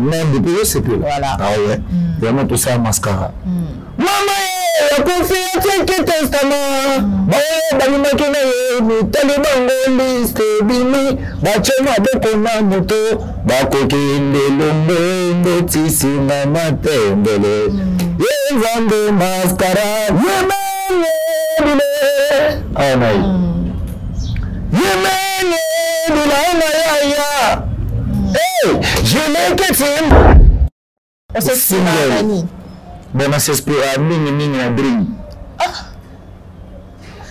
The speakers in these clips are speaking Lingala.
Même depuis c'est plus là. Voilà. Ah ouais. Vraiment tout ça mascara. Maman, la confiance qui testament. Bon, balimaki na ye, talibango liste bimi, bachema boko na moto, bakokende lombo tisi na matembele. Ye vande mascara, yemene bile. Ah naï. Yemene bile ya. Hey, je l'ai que On se single. Mais on s'espère à mini na dream.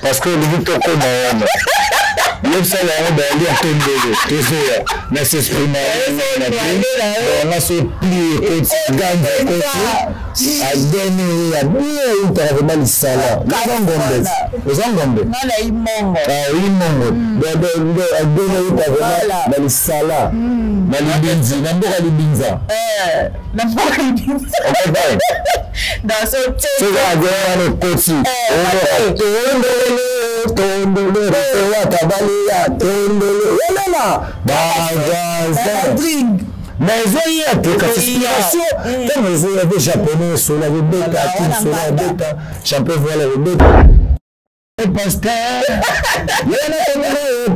Parce que le Victor comme le seul on va aller attendre que ça mais s'exprimer on a se plier que gagne à donner à bien travailler dans sala les angombe non la imongo ah imongo à donner travailler dans sala na libinzi na mboka libinza na mboka libinza dans ce c'est la guerre le côté tondole watabalia tondole wala bagaza drink mais il y a des inspiration comme les avait japonais sur la bêta tout sur la bêta champion voilà le bêta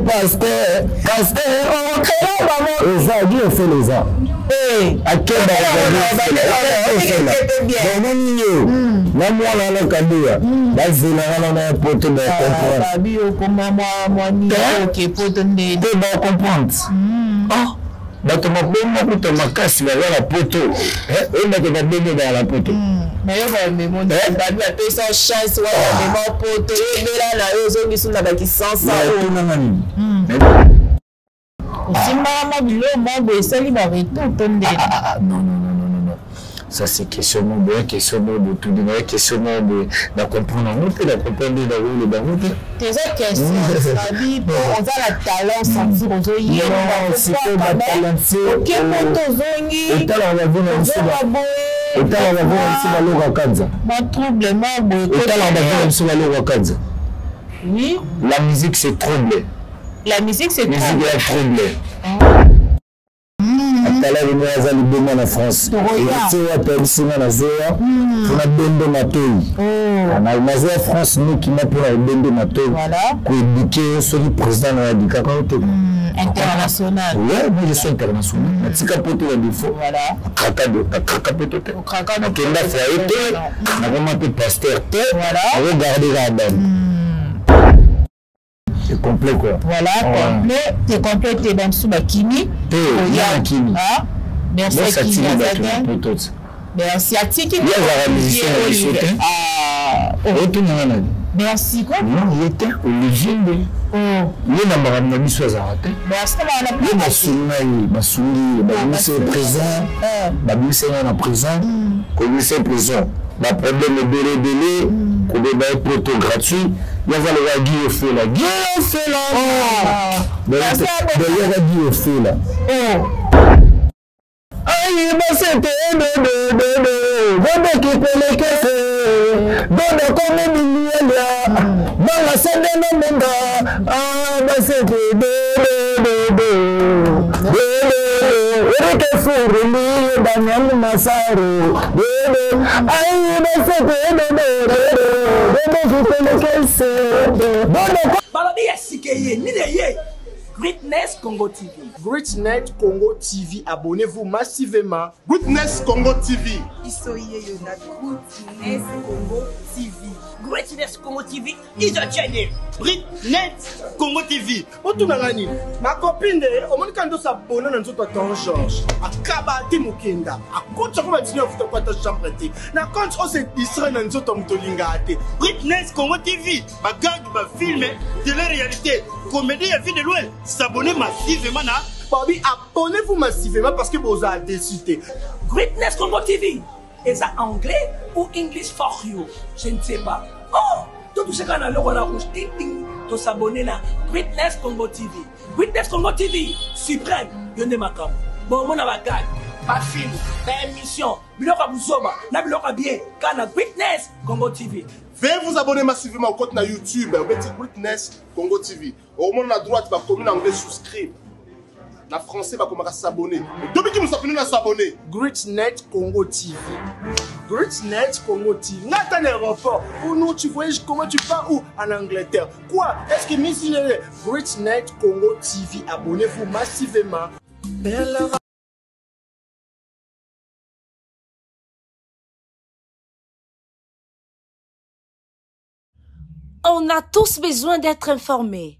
pasteur pasteur on crée maman les a Dieu fait les a à quel na mwana na kabia bazina na poto ba comprendre babi okoma mwa ni OK poto ndé ba comprendre ah bato mabomba kuto makasi ba la poto on a que ba bébé dans la poto mais yo ba me monde babi a pe sans chance wa me ba poto ebela na yo zo bisu na ba ki sans ça tout na ngani osimba mobilo mo bo esali ba retour tonde non ça c'est question de question de tout de question de comprendre on peut la comprendre dans le banc tes questions babi on a la talent sentir on zo yi c'est pas talent OK moto zongi et là on va voir on va voir kanza ba trouble ma bo et là on va voir kanza oui la musique c'est trouble la musique c'est trouble Atala venu azali bema na France. Et tu appelles sima na zéa. Pour la bende matoi. Na mazéa France nous qui n'a pour la bende matoi. Voilà. Pour éduquer celui président na dika quand international. Ouais, moi je suis international. Na tika poto la défaut. Voilà. Kraka poto te. Kraka na kenda faite. Na vraiment te pasteur te. Voilà. Regardez la dame. C'est complet quoi. Voilà, complet. T'es complet, t'es dans sous Bakini. Yakini. Ah, merci Kini. Merci à Tiki. Merci quoi? Non, il était Olivier. Il n'a pas mis sur Zarate. Merci à la place. Bassouli, présent. Babissé en prison. Commissaire prison. La problème est délai. Qu'on débat proto gratuit. Il y a le Guy au feu là. Guy au feu là. D'ailleurs, Guy au feu là. Aïe, bah c'était Bébé qui peut les casser. Bébé comme un milliard. Dans la scène de Namenda. Ah, bah c'était Erike Furuli, Daniel Massaro. Aïe, bah c'était Bébé qui peut les casser. Balobi Yasikeye, Nideye. Greatness Congo TV. Greatness Congo TV, abonnez-vous massivement. Greatness Congo TV. Isoye Yona Greatness Congo TV. Greatness Congo TV is a channel. Greatness Congo TV. Otunangani, ma copine de, on quand on s'abonne dans notre temps Georges. Akaba Timukenda. Akocha comme tu n'as pas ta chambre té. Na quand on se distrait dans notre mtolingate. Greatness Congo TV. Ma gag, ma film, de la réalité. Comédie à vie de loin. S'abonner massivement à Bobby, abonnez-vous massivement parce que vous avez décidé. Greatness Congo TV. Est ça anglais ou English for you? Je ne sais pas. Oh, tout ce qu'on a là, on a rouge, ting ting, de s'abonner là. Greatness Congo TV. Greatness Congo TV. Suprême. Yonde makam. Bon, mon avagag. Pas film, pas émission. Biloka Bouzoba. Na biloka bien. Kana Greatness Congo TV. Veuillez vous abonner massivement au compte na YouTube. Vous mettez Greatness Congo TV. Au moment à droite, vous pouvez souscrire. na français bakomaka s'abonner dobiki musapino na s'abonner Greatnet Congo TV. Greatnet Congo TV. Nathan l'aéroport. Ou nous tu voyages comment tu pars où en Angleterre. Quoi? Est-ce que Miss Greatnet Congo TV, abonnez-vous massivement. On a tous besoin d'être informés,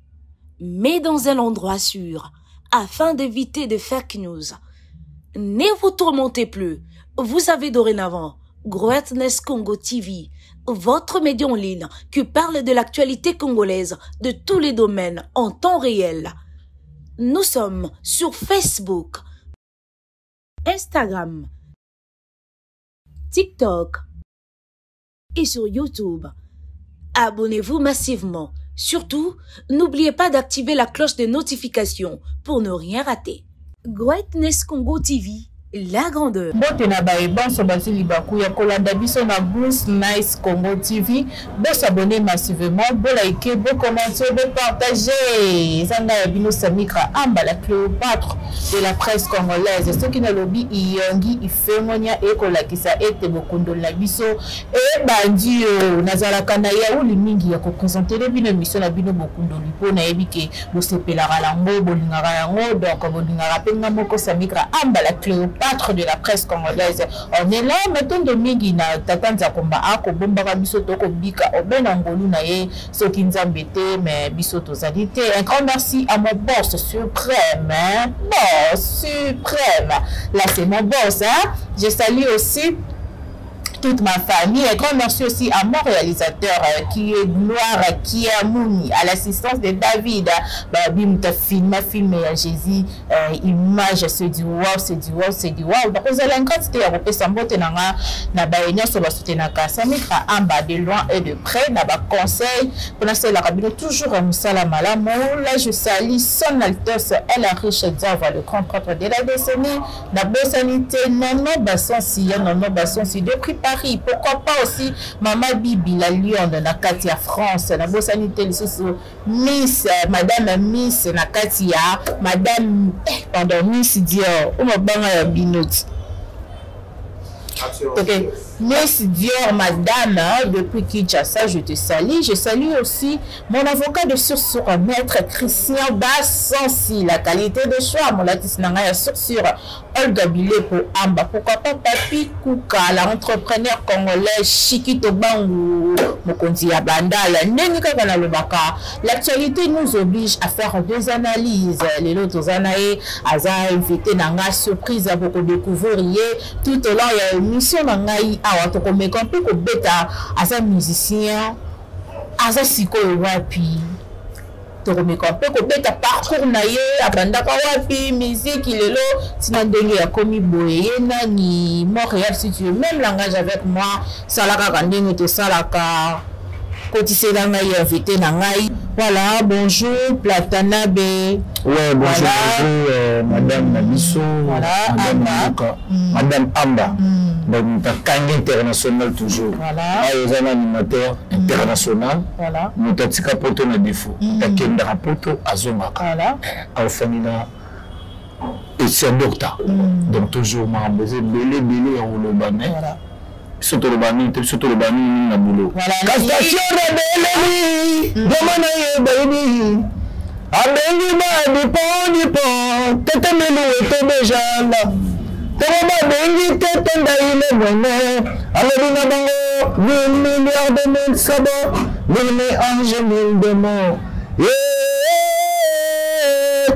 mais dans un endroit sûr, afin d'éviter de fake news. Ne vous tourmentez plus. Vous avez dorénavant Greatnet Congo TV, votre média en ligne qui parle de l'actualité congolaise de tous les domaines en temps réel. Nous sommes sur Facebook, Instagram, TikTok et sur YouTube. Abonnez-vous massivement. Surtout, n'oubliez pas d'activer la cloche de notification pour ne rien rater. Greatnet Congo TV, la grandeur. Bote na baeban so bazili baku ya kolanda biso na Greatnet Congo TV. Bo s'abonner massivement, bo liker, bo commenter, bo partager. Zanga ya bino Samikra Amba, la Cléopâtre de la presse congolaise. Ce qui na lobby iyongi ifengonya ekolakisa ete bokondo la biso e bandi nazalaka na ya uli mingi ya ko présenter bino émission na bino bokondo lipo na yebike bo sepelaka lango bolingaka yango donc bolingaka penga moko Samikra Amba, la Cléopâtre de la presse congolaise. On est là maintenant de mingi na tatanza komba ako bombaka biso toko bika obena ngolu na ye soki nzambete mais biso tozali te. Un grand merci à mon boss suprême, hein? Boss suprême. Là c'est mon boss, hein? Je salue aussi toute ma famille. Un grand merci aussi à mon réalisateur qui est Gloire, qui est Amouni, à l'assistance de David. Bim ta film à Jésus, image, c'est du wow, c'est du wow, c'est du wow. Donc vous allez encore c'était à repérer sambote na baïnia sur la soutenaka. Samikra Amba de loin et de près, na ba conseil pour la seule rabino toujours à Moussala Malam. Là je salue son Altesse elle a riche d'avoine le grand prêtre de la décennie. Na bonne sanité, non basson si non basson si depuis Paris. Pourquoi pas aussi Maman Bibi la Lyon de Nakatia France la bonne sanité Miss Madame Miss Nakatia Madame pardon Miss Dior ou ma banga binoti. Ok, Miss Dior, madame, depuis Kinshasa, je te salue. Je salue aussi mon avocat de sursur, maître Christian Bassansi, la qualité de choix, mon latis nanga sursur, Olga Bilé pour Amba. Pourquoi pas Papi Kouka, l'entrepreneur congolais, Chikito Bangu, Mokonzi Abandala, Nenika Kanalobaka. L'actualité nous oblige à faire des analyses. Les autres anaïs, Aza invité nanga surprise à beaucoup découvrir tout au long, il y a une mission nangai awa to komeka mpe ko beta asa musicien asa siko wapi to komeka mpe ko beta parcours na ye abandaka wapi musique lelo tina ndenge ya komi boye nani Montréal si tu veux même langage avec moi salaka kandenge to salaka kotise nangai invité nangai. Voilà, bonjour Platanabe. Ouais, bonjour, voilà. Bonjour Madame Nabiso, voilà, Madame Amba. Madame Amba. Donc, Kangi international toujours. Voilà. Vous êtes un animateur international. Voilà. Nous avons un poto na défaut. Nous avons un poto à Zomaka. Voilà. Au famille et c'est un docteur. Donc, toujours, ma besoin belé en Olobane. Voilà. Surtout le bani na boulot. Castation de Belé, demande à baby. Abengi ba dipon, tete melu ete déjà là. Tete bengi tete ndaile bonne. Alors na bango, 1 milliard de mille sabot, 1000 anges 1000 démons.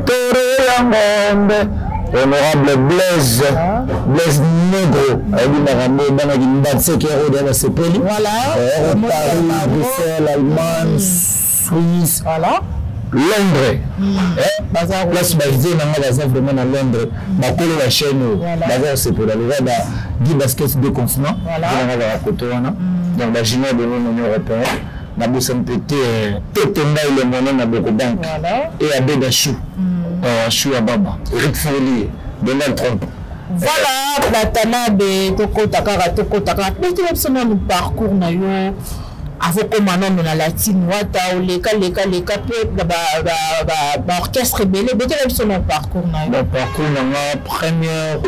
Toro yangombe. Honorable Blaise Negro, voilà, Paris, Bruxelles, Allemagne, Suisse, voilà. Londres, place basée dans vraiment à Londres, ma la chaîne, c'est pour la Guy Basket de Continent, donc la junior de l'Union européenne, la bourse MPT, Totenda et le monnaie na beaucoup banque, et à Bédachou. Chou Ababa, Eric Fournier, Donald Trump. Voilà, Platanabe, Toko Takara, Toko Takara. Nous parcours na yo. Avant maintenant on a latine wata ou les peu orchestre belé bête la son parcours na mon parcours na première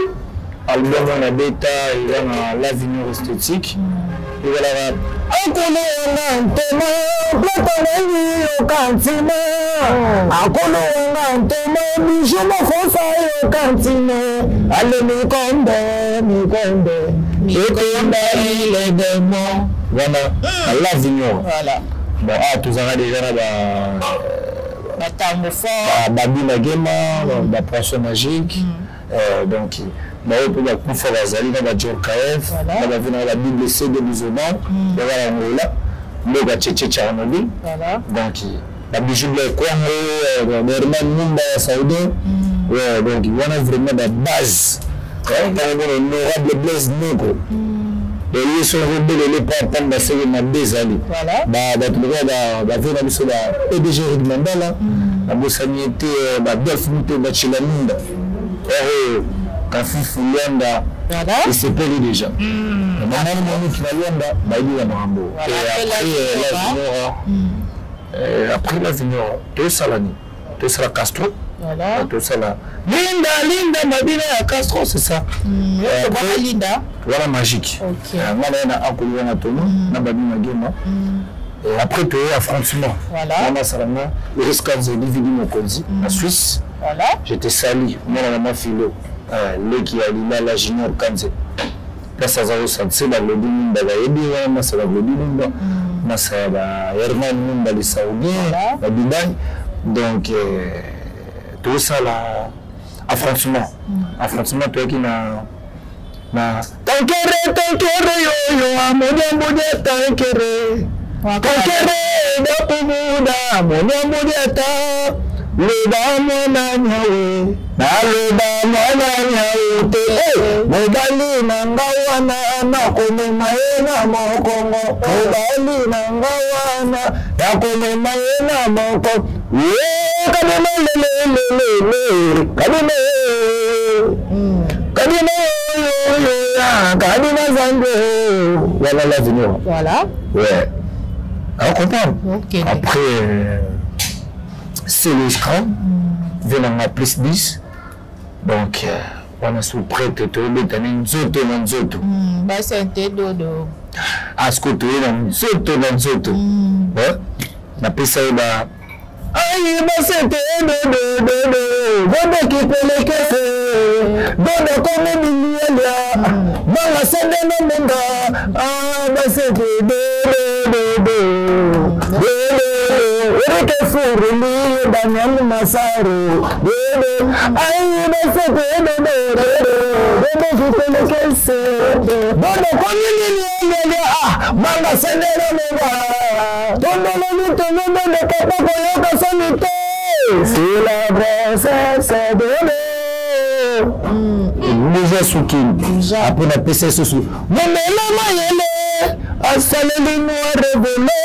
album na beta il a l'avenir esthétique et voilà akolo ngantema platoneli okantima akolo ngantema bijuma fosa okantima ale mikombe les démons voilà l'avenir voilà bon tous en déjà là tambo fort babina gema la poisson magique donc mais on peut la faire azali na Djorkaev na bavina la Bible C de musulman voilà ngola loga tchétché arnobi voilà donc la bijou de Congo Herman Mumba Saoudi ouais donc il y a vraiment la base honorable Blaise Negro les sont rebelles les pas prendre c'est na des années voilà bah tu vois bah venir sur la PDG Mandala la bossaniété bah Dolph Muto Bachilamunda Kafi Fulanda voilà il s'est payé déjà maintenant qui va Luanda bah il y a Marambo et après l'avenir tout ça l'année tout ça la Castro voilà tout ça là Linda Mabina à Castro c'est ça Linda voilà magique ok on a accouru na tono na babina gema et après tu es affrontement voilà on a salama le risque de diviser mon codi en Suisse voilà j'étais sali moi na philo le qui a lila la junior kanze pesa za usanse ba lobby mba ba yebi wa masala lobby mba masala ba Herman mba li Saoudi ba Dubaï donc tout ça là affrontement toi qui na tankere yo amodia tankere da pumuda modia ta leba mona nyawe te mobali nangawana nakomema yena mokongo mobali nangawana nakomema yena mokongo kadima zando voilà l'avenir voilà ouais on comprend okay. Après c'est l'écran venant à plus 10 donc on est sous prêt de tout le temps nzoto bah c'est un dodo à ce côté nzoto ouais na pesa ba aïe bah c'est dodo qui peut les caisser dodo comme milliardaire banga sende no monga bah c'est dodo Erike furuli Daniel Masaru aïe bah c'est dodo qui peut les caisser dodo comme milliardaire banga sende no monga tono de papa koyoka sanité c'est la grossesse c'est donné déjà soukin après la PC sous momela mayele asaleli noir révélé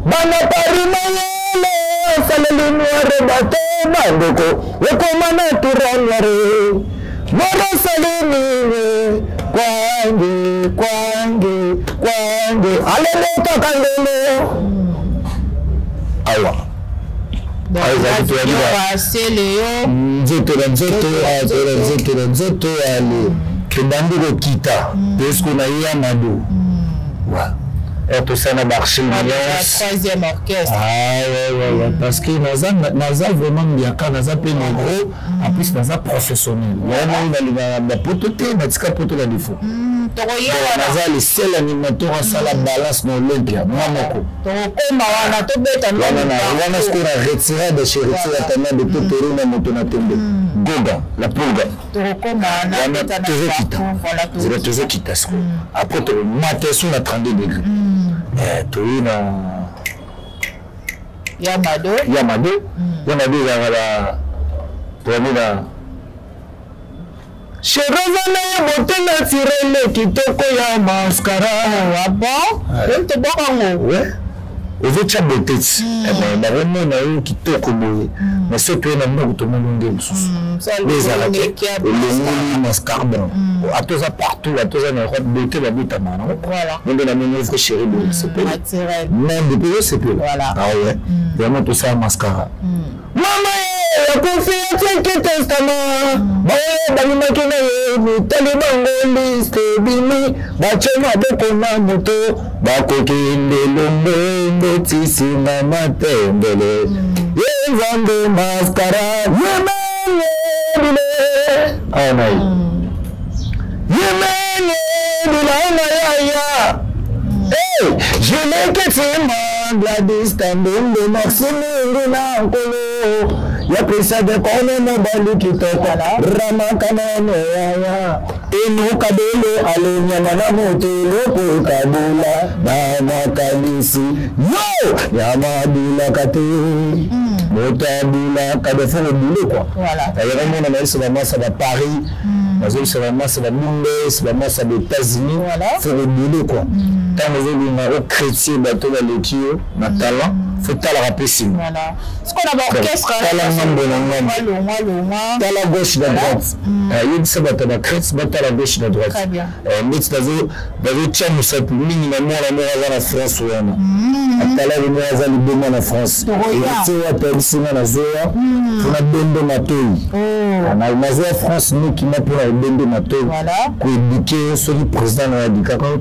bana pari mayele asaleli noir bato bandoko ekoma naturanyare moro salini kwange alele tokandele awa nzoto ale kebandi kokita puisque on a eu Amadou et tout ça na marché troisième orchestre ouais parce que naza vraiment biaka naza pe gros en plus naza professionnel vraiment na pototé na tika poto la défaut naza le seul animateur à sala balance na Olympia mamoko wana ce qu'on a retiré de chez retiré tellement de Totoro na moto na tembe Goga la pulga toujours quitte après tu mates sur la 32 degrés tu Yamado on a dit la première Cherovana motena tirele kitoko ya mascara bon te bon ouais Aux autres beauté. Mais vraiment, on a qui te comme mais ce que on a tout le monde les arrêtés, les mascarbon. À tous partout, à tous en Europe, beauté la beauté maintenant. Voilà. Donc la manœuvre chérie de ce pays. Même depuis c'est plus. Voilà. Ah ouais. Vraiment tout ça mascara. Maman, la confiance qui testament. Bon, dans le maquina, nous taliban liste bini, bachema boko na moto, bakoki lelombe mbetisi na matembele. Yevande mascara, yemenye. Ah naï. Yemenye bilana ya. Hey, je l'ai que c'est Bangladesh também de Maxime na Angolo. Ya pesa de kone no balu kitoko Rama kanane ya. Enu kabelo alenya na moto lopo kabula na kanisi. Yo, ya madula kate. Motabula kadefo boulot quoi. Voilà. Et vraiment on a c'est vraiment ça va Paris. C'est vraiment ça va Mumbai, c'est vraiment ça des États-Unis. Voilà. Faut le boulot quoi. Quand vous avez un chrétien bateau dans le tuyau, na talent, faut ta la rappeler. Voilà. Ce qu'on a orchestre là. La gauche la droite. Il y a ça bateau la chrétien, bateau la gauche la droite. Très bien. Mais tu vas tiens nous ça plus minimum la mer à la France ou là. Atala le mer à l'Ibéma la France. Et c'est à Pelsina la Zéa. On a bende matoi. On a la Zéa France nous qui n'a pour la bende matoi. Voilà. Pour éduquer celui président de la Dicacao.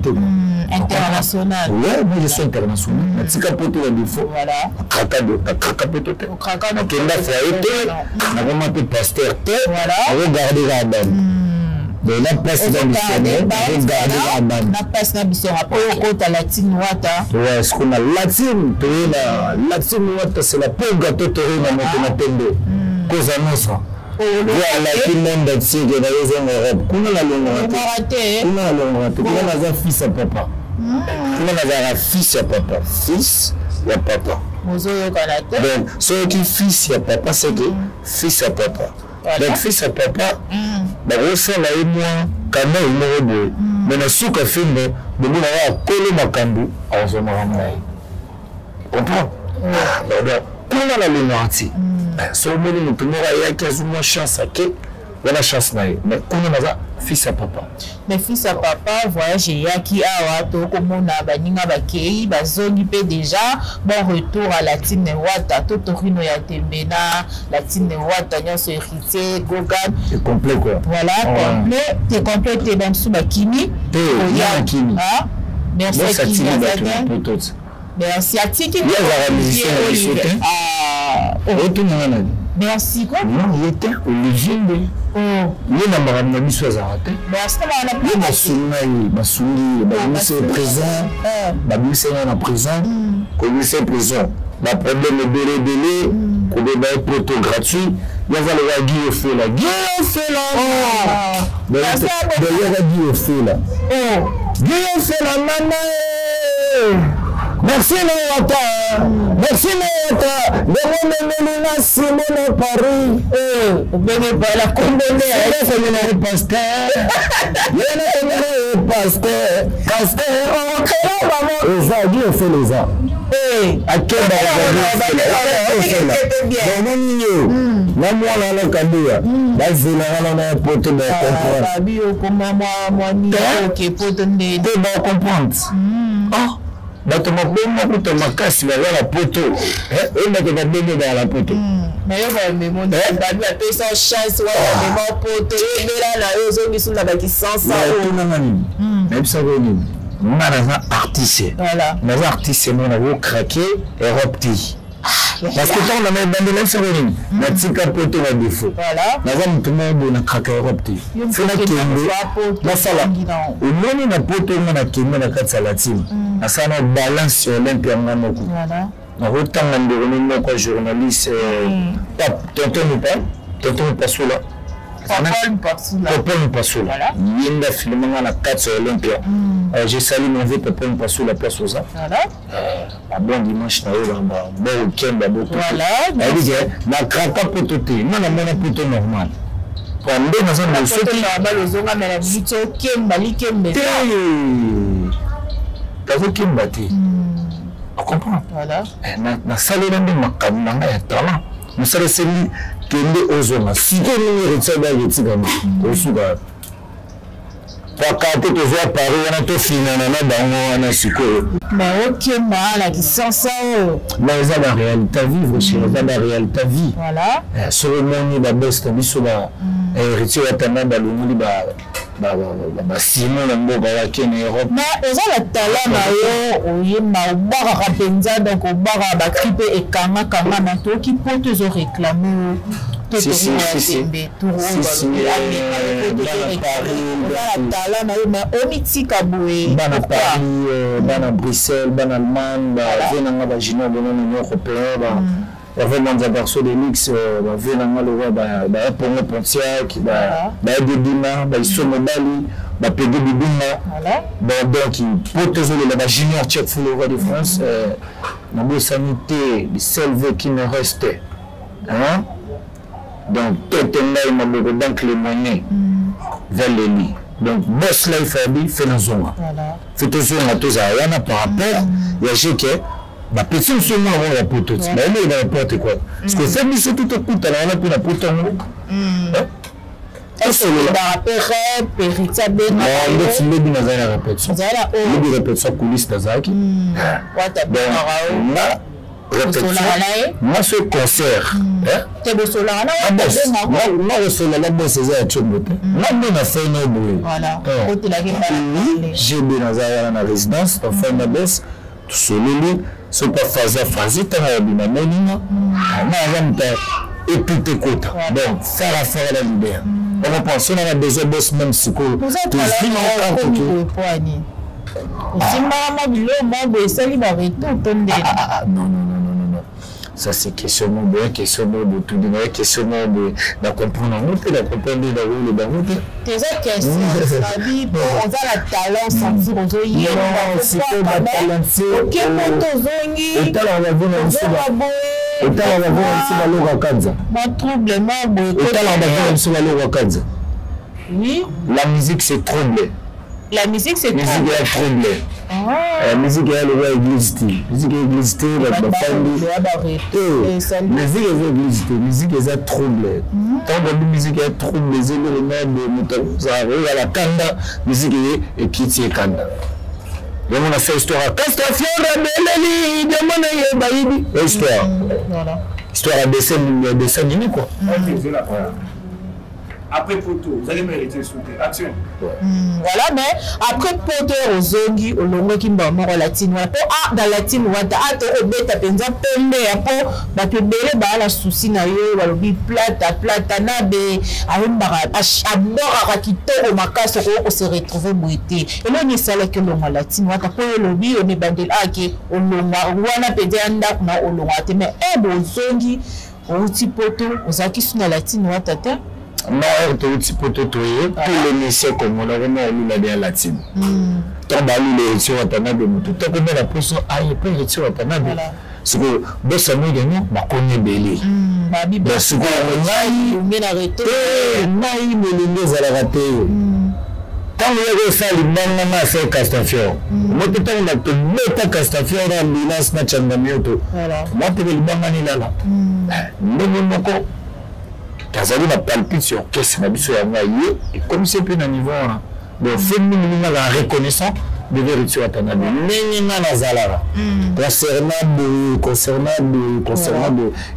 International. Oui, moi je suis international. Tu as capoté le défaut. Voilà. Capoté. Kenda Faïté, n'a vraiment été pasteur. Voilà. Regardez la dame. De la place dans le missionnaire, regardez la dame. La place dans le missionnaire. Pour la latine wata. Ouais, ce qu'on a latine, la latine wata, c'est la peau gâteau toré dans notre tende. Cause annonce. Voilà, tout le monde a dit que dans les Europe. Comment la longue raté? Comment la longue raté? Comment la a fils à papa? Comment la a fils à papa? Fils à papa. Donc, ceux qui fils à papa, c'est que fils à papa. Donc, fils à papa, on sait là et moi, quand même, il me remet. Mais le souk a fait, mais on a collé ma cambou, on se m'a ramené. Comprends? Donc, comment la longue raté? Si on me dit que nous avons une chance à qui, on a chance à mais comment on a fils à papa? Mais fils à papa, voyage qui a comme on a baninga bakei, bazoni pe déjà bon retour à la Tine Wata, Totorino ya Tembena, la Tine Wata, nyon so héritier, Gogan. C'est complet quoi. Voilà, complet. T'es complet, t'es dans sous bakini. T'es Kimi. Ah, merci Kimi. Merci à Tiki. Il y a la musicien Olivier. Merci quoi? Non, il était Olivier. Oh. Il n'a pas ramené mis sur Zarate. Merci à la plus. Massouli, Baboussé est présent. Baboussé est en prison. Baboussé est présent. La problème est délai. Qu'on débat poteau gratuit. Il y a le Guy au feu là. Guy au feu là. Il y a Guy au feu là. Guy au feu là, maman. Merci Nawata. Merci Nawata. De mon Simone Paris. Vous venez par la condamnée. C'est le pasteur. Il y a le pasteur. Pasteur. On crée maman. Les gens, Dieu fait les gens. À quel bato mabomba kuto makasi ba la poto eh bato babende ba la poto mais yo ba memo ba ba pe sans chance wa memo poto et là la yo zo bisu na ba ki sans ça na nani même ça venu maraza artiste voilà mais artiste mon a craqué et repti parce que quand on a même bandé même ça venu na tika poto na défaut voilà na va tout le monde na craqué repti c'est la kende na sala au moment na poto na kende na katsa latine à ça on balance sur Olympia Moko. Voilà. On retend un déroulement quoi journaliste tonton pas sous là. Popol pas sous là. Il y a un film à la 4 sur Olympia. J'ai salué mon vieux Popol pas sous la place aux ça. Voilà. Bon dimanche na yo ba bon week-end ba beaucoup. Voilà. Elle dit na kraka pototé, moi na mona poto normal. Quand on dans un sauté normal aux zonga mais la buto kemba li kembe. T'as vu Kimbati? On comprend. Voilà. Na salé nde makambo ya talent. Nous savons celui qui est aux hommes. Si tu es retient dans les tigres, au sugar. Kwa kate to voir Paris, on a tout fini on a succo. Mais ok, la qui sent ça. Mais ça la réalité à vivre, c'est la réalité à vie. Voilà. Sur le monde, la best, la biso ba héritier atana ba lumuli ba Simon la mboka wa Kenya Europe. Mais aux la talent na yo, oye ma bara rapenza donc au bara ba cripe et kanga na to qui porte zo réclamer. Si. Bana Paris, bana Bruxelles, bana Allemagne, venanga ba junior de l'Union européenne, vraiment des berceaux de luxe, venanga le roi ba Pongo Pontiac, ba Dedima, ba Isomo Bali, ba Pedro Bibuma. Donc pour tous les junior tchèque pour le roi de France, la bonne sanité, le seul vœu qui me restait. Hein? Donc, tout est là, donc les moyens vers les lits. Donc, boss là, il fait nos zones. Fait nos zones à tous ça. Il y a par rapport, il y a ceux qui bah petit seulement on va pour tout. Mais il y a n'importe quoi. Parce que fait mission tout au coup, alors on a pu la porter en haut. Est-ce que le rappeur Perita Ben non, le film est bien dans la répétition. Le répétition coulisse d'Azaki. Répétition. Moi, ce concert. Tu es solar là. Moi, je suis là, c'est ça, tu me dis. Moi, je fait un bruit. Voilà. J'ai bien dans la résidence, on fait une baisse. Tout seul, c'est pas phase, tu as bien amené. Et puis tu écoutes. Donc, faire affaire à la libère. On va penser qu'on a besoin de boss même si vous êtes non. Ça c'est question de question de tout de question de la comprendre en route, la comprendre dans le barreau. Tes questions, ça dit on a la talent sentir aux oeils. C'est pas talent. OK, motozongi. Et là on va voir on va voir le Rwanda. Mon trouble moi. Et là on va voir le Rwanda. Oui. La musique c'est troublé. La musique c'est troublé. La musique est le église. Musique est église, la famille. Musique est église, musique est troublée. Tant que la musique est troublée, c'est le nom de Moutalo. Ça arrive à la Kanda, musique est Kiti et Kanda. Et on a fait histoire à Castafiore, Beleli, Diamone, Baïbi. Histoire. Histoire à dessin animé quoi. Après Poto, vous allez mériter sous action. Voilà, mais après Poto, aux Zongi, au Longo Kimba, au Latine, dans Latine, au Beta Penza, Pembe, à Pembele, la souci na yo, walobi plata, nabe, à bord à Rakito, au Makas, on se retrouve mouité. Et là, on est salé que l'on a Latine, on a pas le lobby, on est bandé là, on a pédé un dak, on a mais un bon Zongi, au petit Poto, aux Akis na Latine, on a tata. Non, tu es petit peu totoyé pour les messieurs comme on a vraiment eu la bien latine. Tant d'aller les sur Watanabe, tout le monde a pris son aïe, pas les sur Watanabe. C'est que, bon, ça nous gagne, ma connaît belé. Parce que, on a arrêté, naï, mais les deux à la rater. Quand on a fait le bon a fait Castafiore, moi, tout le monde a tout bêta Castafiore dans l'Inas Nachangamioto. Moi, tu veux le bon année là. Mais mon corps. Kazali na palpite sur qu'est-ce que biso ya ngaye et comme c'est plus à niveau donc fait minimum la reconnaissance de vérité à Watanabe nenga na zalala concernant de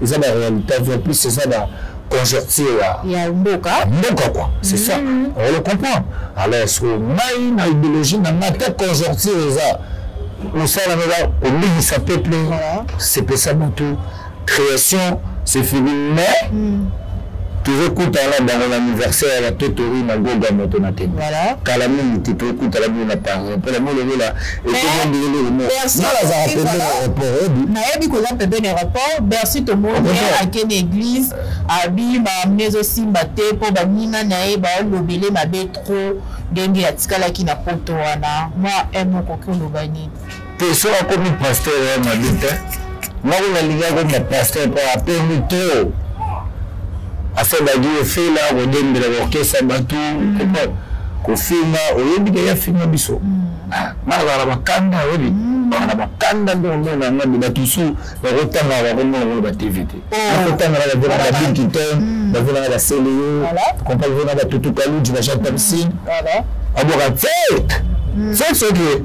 ils ont la réalité en plus c'est ça dans convertir il y a mboka quoi c'est ça on le comprend alors ce que na idéologie na mata convertir ça on sait la même au milieu ça peuple c'est pas ça tout création c'est fini mais toujours écoute dans l'anniversaire à Totori na Goga Motonate. Voilà. Kalamini tu peux écouter la bonne parole. Pour la bonne là et tout le monde dit merci. Na yebi ko za pebe rapport. Merci tout le monde à quelle église abi ba mezo simba te po ba nina na e ba lobele mabe trop ndenge ya tikala ki na poto wana. Moi aime ko ko lobani. Te so comme pasteur ma bite. Moi la liga comme pasteur pour appeler tout. Afin d'aller faire là, on donne de l'orchestre à Batou, qu'on filme, on y a filmé biso. Malgré la kanda, oui. On a bakanda ndongo na ngadi batusu bakotanga bakomona ba TVT. Bakotanga la vela la Bill Kiton, la vela la Célio, compagnie vela la Tutu Kalouji, la Jacques Tamsin. Voilà. Abora tête. C'est ce que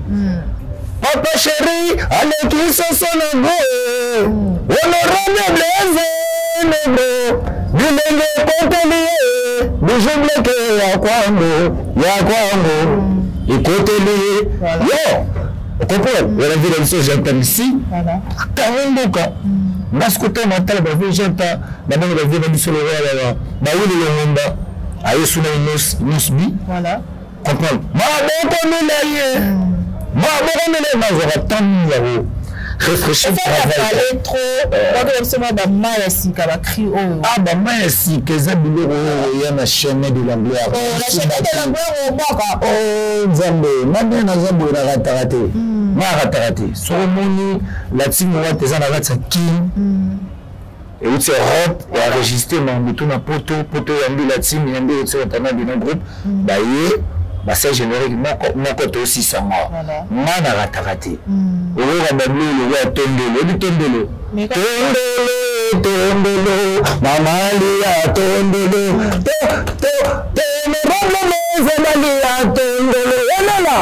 Papa chéri, allez qui se sonne go. Honorable Blaise Nebo. Bilenge koteli, bijumble ke ya kwango. Ikoteli. Yo. Comprends? On a vu la mission j'entends ici. Voilà. Karondoka. Mascoté mental ba vu j'entends. D'abord on a vu la mission le roi ba oui le monde. Ayo suna nisbi. Voilà. Comprends? Ma boko melaye. Ma boko melaye ma zora tan réfléchir travailler trop donc comme ça ba maïsi ka ba cri oh ah ba maïsi que ça biloko ya na chaîne de la gloire oh la chaîne de la gloire oh baka oh nzambe mane na zambo na ratarate ma ratarate so moni la team wa teza na ratsa ki et où c'est Europe et enregistré mais tout na poto yambi la team yambi au tsena tana de groupe ba yé bah c'est générique mon côté aussi ça moi mana ratarate o ga bablu le wa tondelo mamali ya tondelo to me roble mali ya tondelo yala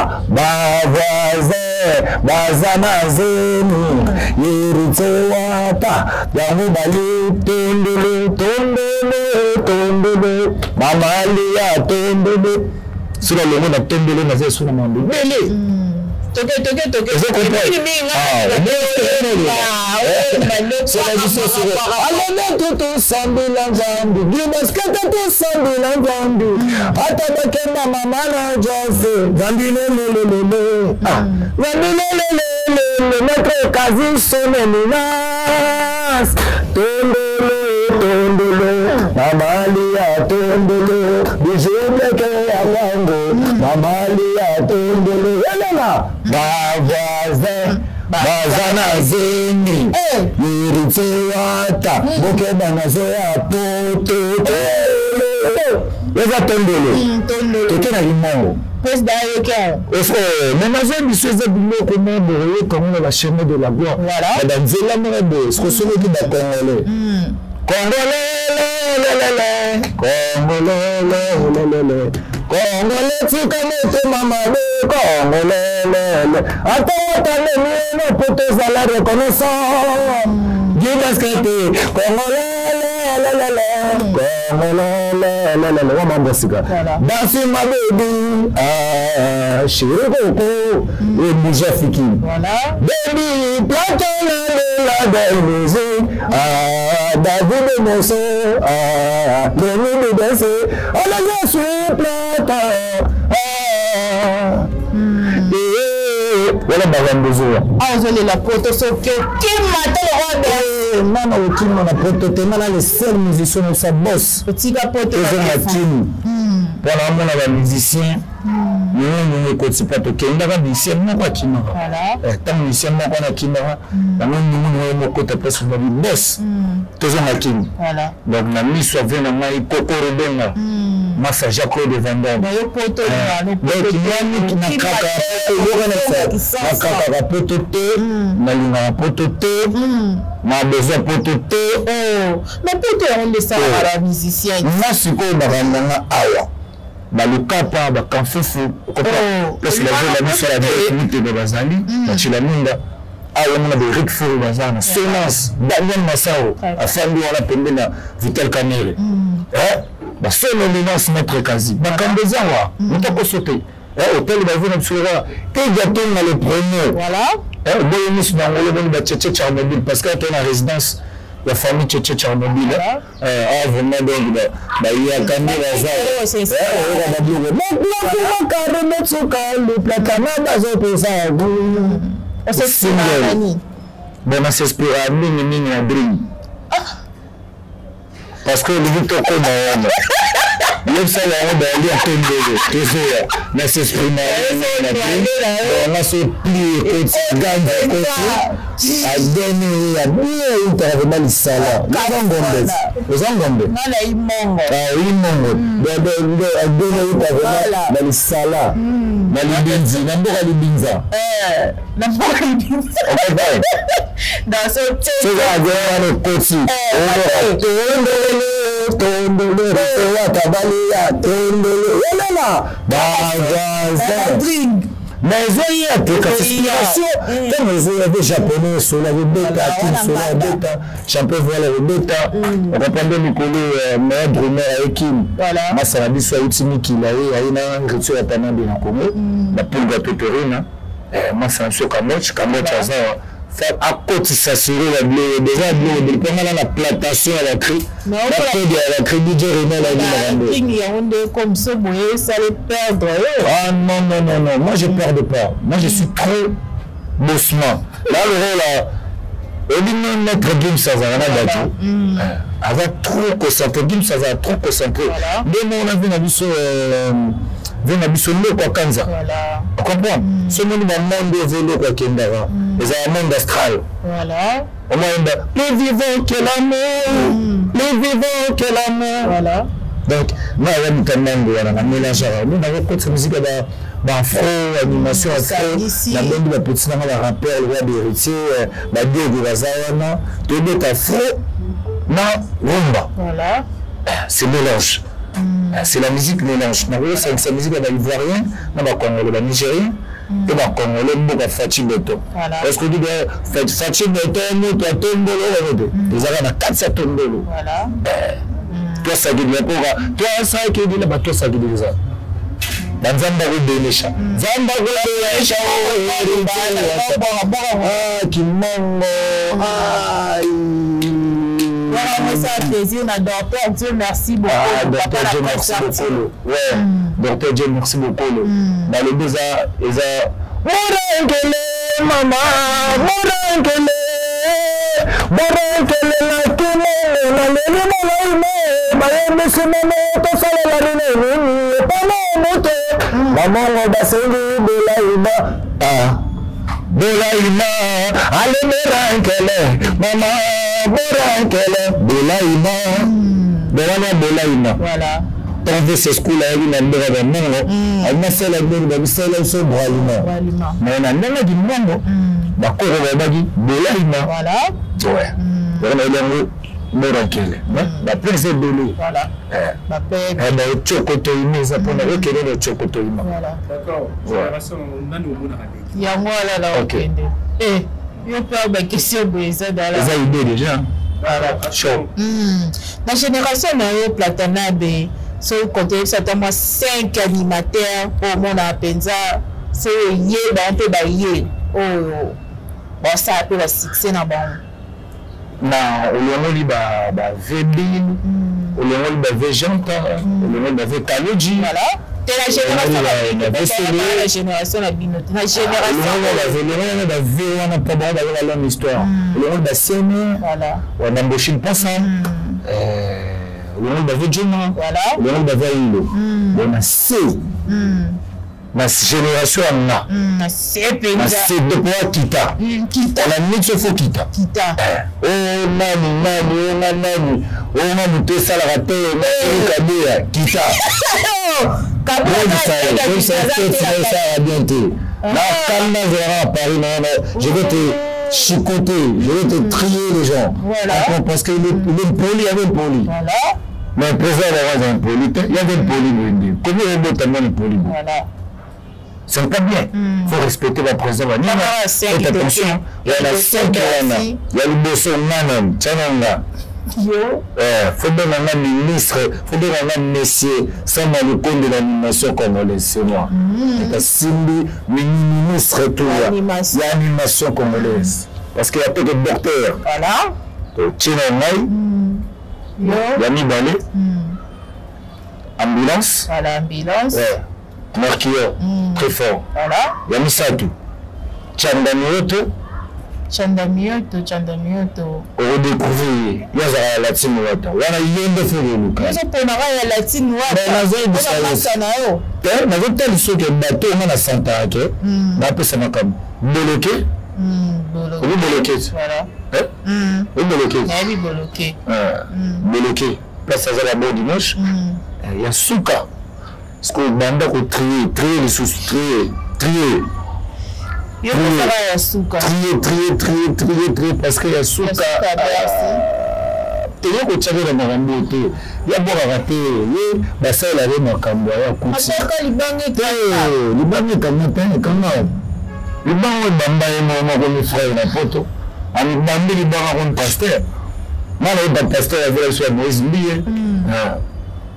bazana zeni yiritse wata yangu bali tondelo mamali ya tondelo sur le monde a tombé dans les sous le monde. Bélé. Toqué. Vous comprenez? C'est la justice. Allez, tout samedi l'enjambe. Dimas kata tout samedi l'enjambe. Atabake mama na jose. Gambile le. Gambile le. Notre quasi sonne menace. Tondolo. Mamalia tondolo. Bijou ke awango. Mamalia tondolo. Elena. Bazana zeni. Yiritse wata. Boke banaze apoto. Eza tondolo. Toke na limao. Pose d'ailleurs que mais ma zone monsieur Zabilo comment boyer comme la chaîne de la gloire voilà dans zela mrebe ce que celui qui da congolais Congolais tika moto mama le Congolais attends le poto za la reconnaissance Dieu que Congolais wa mambo sika dansi ma baby chérie coco et bouger fiki voilà baby platon la belle musique David Mosso Denis danser on a sur platon voilà bagambozo ah zone la poto soke qui m'attend nana okimo na poto te nana le seul musicien de sa boss petit capote na team pour la mona ba musicien nous côté pas to kenda ba musicien moko akima voilà tant musicien moko na kimara na nous moko ta place ba boss tozo na kim voilà donc na mi so vena ngai kokoro benga massa Jaco de Vendôme ba yo poto na donc nyami na kaka na kaka poto te na linga poto te na besoin poto te oh mais poto on le sait la musicien na siko baganga awa balukapa bakamfufu parce que la mission la vie de bazali bachila minda awa mona de Rick Fou bazana Sonas Daniel Massao afandi wala pembena Vital Kamere ba solo linance maître Kazi bakambeza wa mutako sauter hôtel ba vona tsura te gâteau na le premier voilà boy mus na ngolo boni ba tchetche Tchernobyl parce que ton résidence la famille tchetche Tchernobyl vraiment donc ba ya kamera za ba bio mais pour carré mettre son le platana bazo pour ça c'est single bon on s'espère mingi na dream parce que le Victor comme Yo ça va aller à tomber. Toujours na s'exprimer on a ce pli que gagne côté a donné a bien intervenir le salaire. Ngombe. Nala imongo. Ah imongo. A donné intervenir le salaire. Na libinzi, na mboka libinza. Na mboka libinza. Dans ce c'est là le côté. Mais il y a des inspirations. Comme vous avez japonais, sur la bêta, sur la bêta, champion voilà le bêta. On reprend Nicolas, meilleur drummer avec Kim. Voilà. Moi, ça m'a dit soit Utimi qui l'a eu, il y a une rituel à Panambi en Congo. La poule de Totorina. Moi, c'est un saut Kamoch, faire à côté s'assurer la blé déjà blé de pendant la plantation à la cri la crédit de René la comme ça ça les perdre ah non moi je perds pas moi je suis trop bossement là le rôle là et notre game ça va là avant trop concentré game ça va trop concentré mais on a vu la mission venga bisolo kwa kanza voilà on comprend ce monde dans monde évolué quoi kendara les un monde astral voilà au moins les vivants que l'amour voilà donc moi je me demande on a mélangé nous avons côté musique afro animation afro la bande la petite la rappel roi d'héritier la diego bazawana tout est afro na rumba voilà c'est mélange. C'est la musique mélange. C'est la musique ivoirienne, la nigérienne et la congolais, beaucoup Fachi Beto. Parce que tu dis Fachi Beto, tu as tombé les arabes à 400 tombés. Voilà. Toi, ça dit la pora. Toi, ça qui dit là-bas, toi, ça dit ça. Dans Zambago Benisha. Zambago Benisha. Ah, qui mongo. Aïe. Voilà, ça fait plaisir. Docteur Dieu, merci beaucoup. Ah, Docteur Dieu, merci beaucoup. Ouais, Docteur Dieu, merci beaucoup. Dans le deux ils ont. Mourankele, maman, Mourankele, la kine, la lene, monsieur, maman, tout ça, la lene, pas monté. Maman, on va se de ah. Bolaïma, allez Mourankele, maman. Borankele, Bolaïma. Voilà. Ton veut ce school là, il a un peu de monde. Elle m'a fait la gueule de celle sur Boraïma. Mais on a même dit monde. D'accord, on va dire Bolaïma. Voilà. Ouais. On a dit Morankele. La plaisir de l'eau. Voilà. La paix. Eh bien, Chokotoïma, ça peut nous recueillir le Chokotoïma. Voilà. D'accord. Il y a moi là. Ok. Eh. Il peut avoir des questions de ça dans la idée déjà. Voilà, chaud. La génération de Platanabe, ce côté, ça t'a 5 animateurs pour mon apenza, c'est yé, un peu baillé. Oh, bon, ça a peu le succès dans bon. Non, on lui va Vébine, on lui va Végenta, on lui va Vétalogie. Voilà. C'est la génération la binote. La génération on a pas de longue histoire. Le monde d'Assene, voilà. On a embauché une personne. Le monde d'Avedjuma, voilà. Le monde d'Avaïlo. On a C. Ma génération on a. C'est de quoi Kita. La nuit se faut Kita. Oh nani. Oh nani tout ça la raté. Kabia Kita. Je vais te chicoter, je vais te trier les gens. Voilà. Parce qu'il est poli, il y avait poli. Voilà. Mais le président avait un poli, il y avait un poli. Comment il y a tellement de poli? Voilà. C'est pas bien. Il faut respecter la présidente. Faites attention. Il y a la 5 il y a le bosso Nanam, Tchananga. Faut donner un ministre, faut donner un messier, ça m'a le compte de l'animation congolaise, c'est moi. Et Simbi, ministre et tout, il y a l'animation congolaise. Parce qu'il y a peu de docteurs. Voilà. Tchinangaï, il y a Mibale, ambulance. Voilà, ambulance. Ouais. Marquilleur, très fort. Voilà. Il y a Misatu, Tchandanioto. Chandamioto. On découvre, il y a la latine wata. On a eu de faire le cas. Nous pour la latine wata. On a tel ce que bateau on a santa que. Na pe sama comme bloqué. Bloqué. Voilà. Bloqué. Bloqué. Bloqué. Place à la bord dimanche. Il y a souka. Parce que banda ko trier les sous trier. Il y a souka. Trier parce qu'il y a souka. Tu es au Tchad de Marambote. Il y a bon à rater. Il ça il avait ma cambo. Il Libanais comme le banc est bamba et mon comme frère na photo. Ami bambi le banc comme pasteur. Moi le pasteur avait sur Moïse Mbié.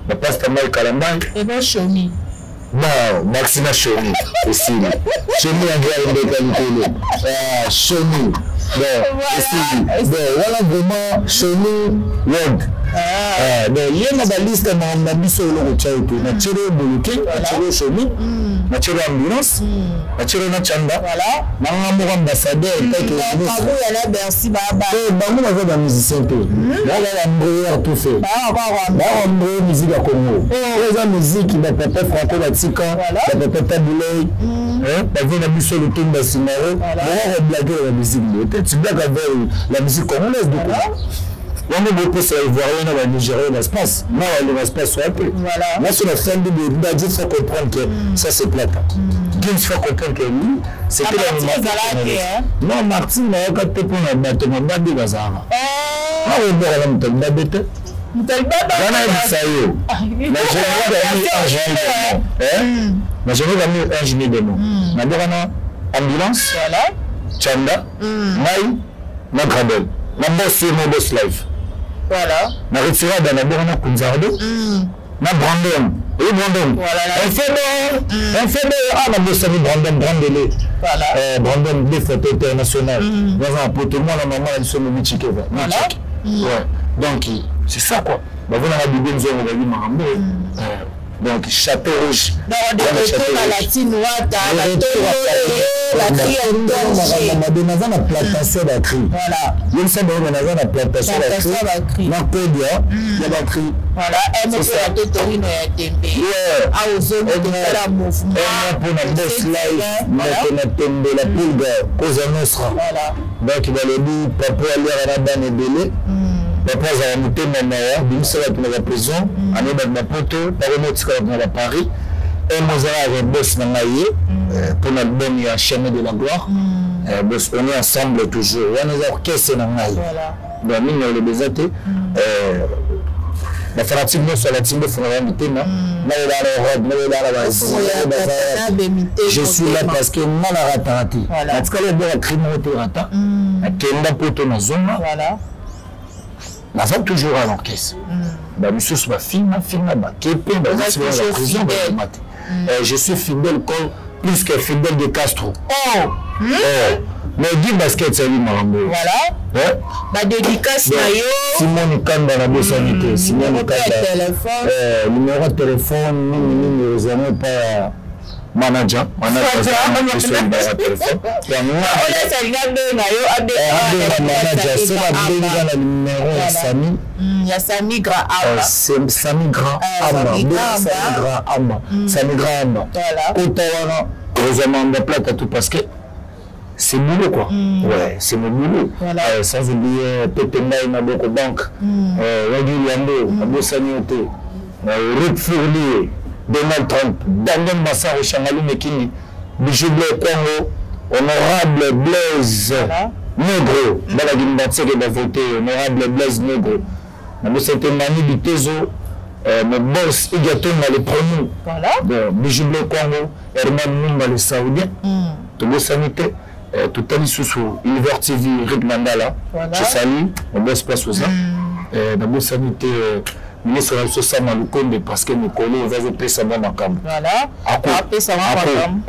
Le pasteur Mal Kalambay. Et bon Chomi. Non, Maxima Chomi. Aussi. Chomi a gagné de qualité. Chomi. Bon, voilà vraiment Chomi Word. Il y a une liste de biso au Tchad. Naturel Boulouké, naturel Chomi, naturel ambulance, naturel Nachanda. Voilà. Maman ambassadeur. Merci Baba. Bango avait des musiciens. Là, il y a un tout fait. Là, on musique à Congo. Il y a une musique qui va peut-être Franco Latika, peut-être Taboulay. La vie de la musique de Tumba Simaro. On va blaguer la musique. Tu blagues avec la musique congolaise de Congo. On a beaucoup de Ivoiriens dans la Nigérie, l'espace. Moi, l'espace soit un peu. Moi, sur la fin de l'Ibadi, il faut comprendre que ça, c'est plate. Il faut comprendre que lui, c'était l'animateur. Non, Martine, il y a des pour la bête, on va dire Bazara. Ah, oui, bon, on va dire bête. On a dit ça, mais je vais gagner un génie de mots. On a dit ambulance, Tchanda, Maï, Magradel. Mon boss live. Voilà. Na retiré dans la borne Kunzardo. Na Brandon. Et Brandon. Voilà. Un fait de la boss Brandon. Voilà. Brandon des photos internationales. Dans un poteau, moi la maman elle se met Michikeva. Voilà. Ouais. Donc c'est ça quoi. Bah vous avez bien besoin de la Marambo. Donc chapeau rouge. Dans la latine wata, la plantation d'acri. Voilà. Il y a la plantation d'acri. Ma code, il y a l'acri. Voilà. Elle me fait la totorine et la tembe. Ah, aux hommes de la mouvement. Pour la boss live, la tembe, la pulga, Cosa Nostra. Voilà. Donc il va le dire, papa aller à la banne et belé. Papa a monté mon meilleur, d'une seule à la prison, à ma poteau, par une autre à Paris. Et moi, j'ai un boss dans l'Aïe, pour l'album, il y a Chemin de la Gloire. On est ensemble toujours. Il y a un orchestre dans l'Aïe. Donc, nous, on est bézaté. La fanatique, nous, sur la team de Fondamité, je suis là parce que moi, la raté. En tout cas, il y a un crime de rata. Il y a un poteau dans la zone. Voilà. Nous sommes toujours à l'orchestre. Monsieur soit film, je suis fidèle comme plus que fidèle de Castro. Mais du basket, c'est lui, Marambo. Voilà. Ma dédicace, Simon Kanda, la Bossanité. Simon Kanda. Numéro de téléphone, nous n'avons pas. Manager, je suis le téléphone. C'est la numéro Samy. Il y a Samy Grand Amba. C'est Samy Grand Amba. Samy Grand Amba. Voilà. Heureusement, on a plate tout parce que c'est boulot quoi. Ouais, c'est mon boulot. Sans oublier Petenga et Maboko Bank. Wagyu Yambo, Abo Sanyote, Ruth Fournier. Donald Trump, Daniel Massaro, Changalou Mekini, Bijou Bleu Congo, honorable Blaise Negro, Balagimbatse qui va voter, honorable Blaise Negro. Nous sommes Mani Bitezo, mon boss Igaton dans les pronos. Voilà. Bijou Bleu Congo, Herman Mumba le Saoudien, Togo Sanité, tout à l'issou, Univers TV, Rick Mandala. Je salue, mon boss place aux uns. Togo Sanité. Ministre de la Société Malukonde parce que nous collons aux AZP Sama Makam. Voilà. Après Sama Makam.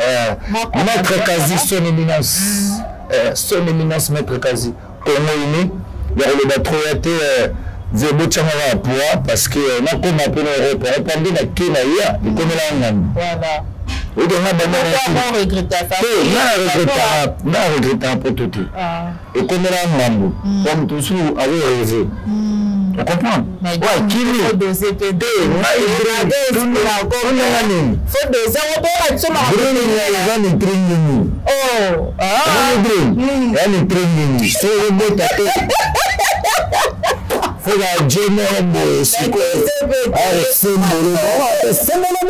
Maître Kazi, son éminence, Maître Kazi. Congo Uni, il y a le batroyate Zebo Tchamara Poua parce que nous avons appelé l'Europe. Répondez à Kenya, il connaît la Hongrie. Voilà. Oui, on a on regrette ça. on a regretté un peu tout. Et comme on a un mambo, comme tout ça, avait rêvé. Tu comprends? Ouais, qui est dosé PD. Faut doser, faut la générer, c'est quoi? Avec symbole, symbole.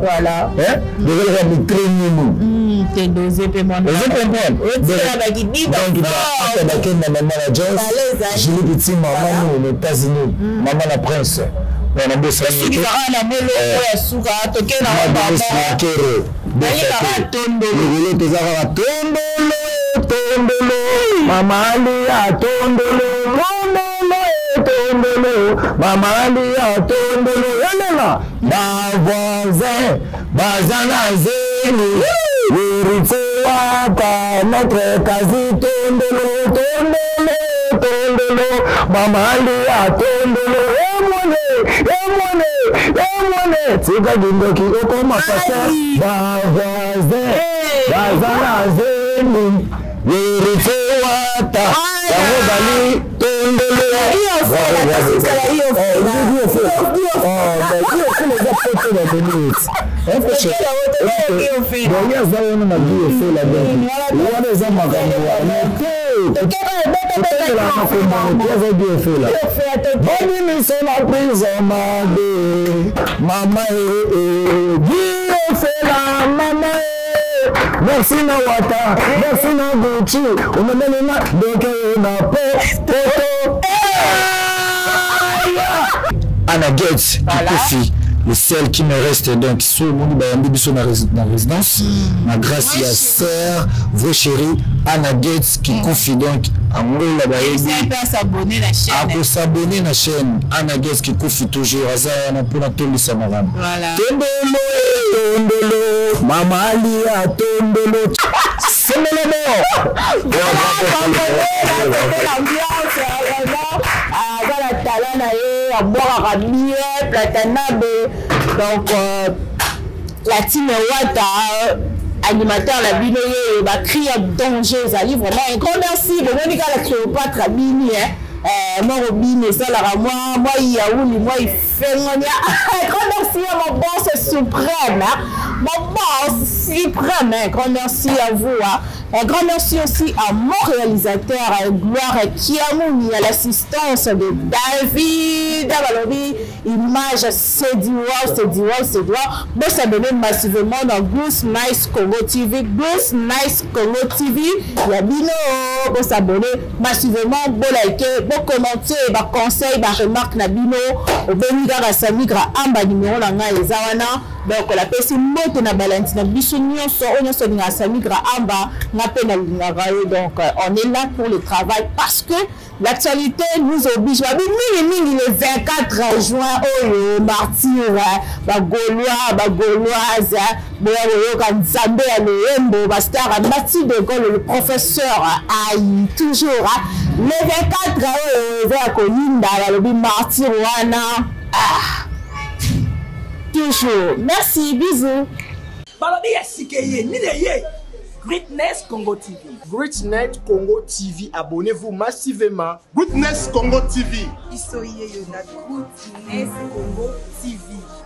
Voilà. T'es dosé, puis moi. Vous comprenez? Je l'ai dit, maman, aux États-Unis, maman la prince. On a besoin de Tika gindoki oko mapasa bawaze bazanazeni yerifuata yamobali tondolo merci na wata, merci na Gucci, on me met na donc na poto. Anna Gates, Kofi, le seul qui me reste donc sur mon bayambi sur la résidence. Ma grâce à sœur, vos chéris, Anna Gates qui confie donc à moi la bayambi. S'abonner la chaîne. À s'abonner la chaîne. Anna Gates qui confie toujours. Azaya pour la télé samaram. Voilà. Tondolo, Mama Alia, Tondolo. C'est le mot. Donc, la team Wata, animateur la bino va crier danger, ça livre vraiment un grand merci. Bon, on dit qu'à la Cléopâtre Bini, moi Robin, ça là, moi Yaouli, moi il fait un grand merci à mon boss suprême, mon boss suprême, un grand merci à vous. Un grand merci aussi à mon réalisateur, Gloire Kiamouni, à l'assistance de David Avalobi. Image, c'est du wow. Bon, s'abonner massivement dans Goose Nice Congo TV. Goose Nice Congo TV. Yabino, bon, s'abonner massivement, bon, liker, bon, commenter, bon, conseil, bon, remarque, Nabino, au Beniga, Rasamigra, Amba, numéro, Langa, et Zawana. Donc, la personne mote na Valentina Bissonion, so na Samigra Amba, na peine donc on est là pour le travail parce que l'actualité nous oblige. Le 24 juin, oh, martyr, Gauloise, Nzambe, le Bastar, Mathieu de Gaulle, le professeur, aïe, toujours, le 24 vers Colinda, le martyr, toujours. Merci, bisous. Greatness Congo TV. Greatness Congo TV, abonnez-vous massivement. Greatness Congo TV. Greatness Congo TV.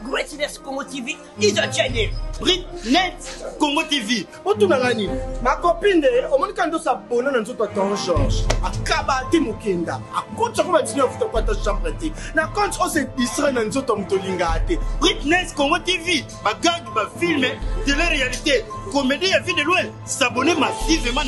Greatness Congo TV is a channel. Greatness Congo TV. Otunangani, ma copine, au moment quand on s'abonne, on a un Georges. A Kabati Mukenda. A coach, on va dire que tu as chambre. Na compte, on s'est distrait dans notre Tolingate. Greatness Congo TV. Ma gang, ma film de la réalité. Comédie à vie de loin. S'abonner massivement.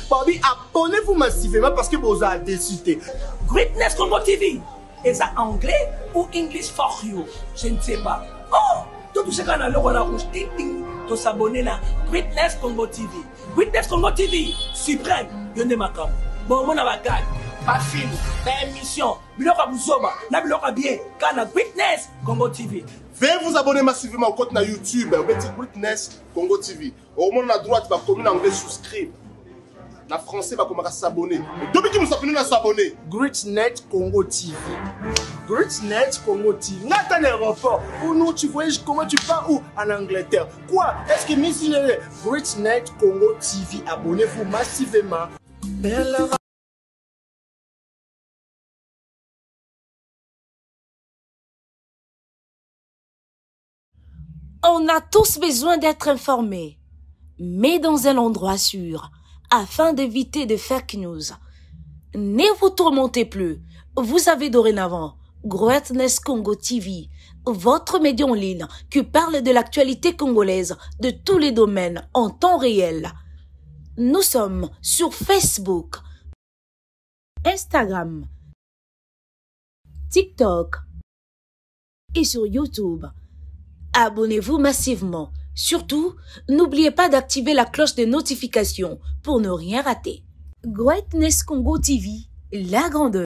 Bobby, abonnez-vous massivement parce que vous avez décidé. Greatness Congo TV. Est-ce anglais ou English for you? Je ne sais pas. Oh, tout ce qu'on a là, on a rouge, ting ting, to s'abonner là. Greatness Congo TV. Greatness Congo TV. Suprême. Yonde makam. Bon, mon avocat. Pas film, pas émission. Biloka Bouzoba. Na biloka bien. Kana Greatness Congo TV. Veuillez vous abonner massivement au compte na YouTube. Greatness Congo TV. Au moment à droite, va commun anglais souscrire. Na français va commencer à s'abonner. Depuis que nous sommes à s'abonner. GreatNet Congo TV. GreatNet Congo TV. N'attends un aéroport. Ou nous tu voyages comment tu pars où en Angleterre. Quoi? Est-ce que Miss GreatNet Congo TV, abonnez-vous massivement. On a tous besoin d'être informés, mais dans un endroit sûr, afin d'éviter de fake news. Ne vous tourmentez plus, vous avez dorénavant GreatNet Congo TV, votre média en ligne qui parle de l'actualité congolaise de tous les domaines en temps réel. Nous sommes sur Facebook, Instagram, TikTok et sur YouTube. Abonnez-vous massivement. Surtout, n'oubliez pas d'activer la cloche de notification pour ne rien rater. GreatNet Congo TV, la grandeur.